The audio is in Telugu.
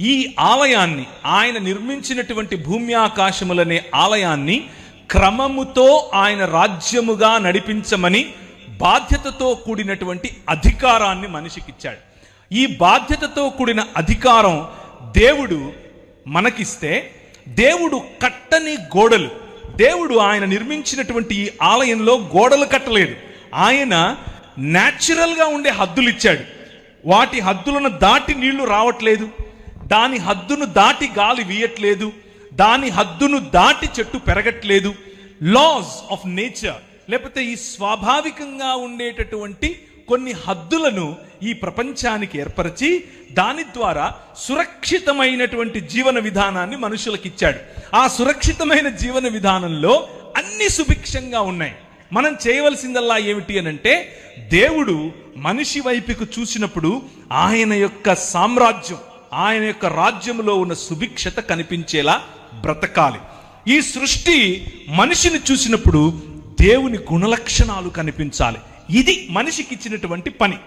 ఈ ఆలయాన్ని, ఆయన నిర్మించినటువంటి భూమి ఆకాశములనే ఆలయాన్ని క్రమముతో ఆయన రాజ్యముగా నడిపించమని బాధ్యతతో కూడినటువంటి అధికారాన్ని మనిషికిచ్చాడు. ఈ బాధ్యతతో కూడిన అధికారం దేవుడు మనకిస్తే, దేవుడు కట్టని గోడలు, దేవుడు ఆయన నిర్మించినటువంటి ఈ ఆలయంలో గోడలు కట్టలేదు. ఆయన న్యాచురల్గా ఉండే హద్దులు ఇచ్చాడు. వాటి హద్దులను దాటి నీళ్లు రావట్లేదు, దాని హద్దును దాటి గాలి వీయట్లేదు, దాని హద్దును దాటి చెట్టు పెరగట్లేదు. లాస్ ఆఫ్ నేచర్, లేకపోతే ఈ స్వాభావికంగా ఉండేటటువంటి కొన్ని హద్దులను ఈ ప్రపంచానికి ఏర్పరిచి దాని ద్వారా సురక్షితమైనటువంటి జీవన విధానాన్ని మనుషులకు ఇచ్చాడు. ఆ సురక్షితమైన జీవన విధానంలో అన్ని సుభిక్షంగా ఉన్నాయి. మనం చేయవలసిందల్లా ఏమిటి అనంటే, దేవుడు మనిషి వైపుకు చూసినప్పుడు ఆయన యొక్క సామ్రాజ్యం, ఆయన యొక్క రాజ్యంలో ఉన్న సుభిక్షత కనిపించేలా బ్రతకాలి. ఈ సృష్టి మనిషిని చూసినప్పుడు దేవుని గుణలక్షణాలు కనిపించాలి. ఇది మనిషికి ఇచ్చినటువంటి పని.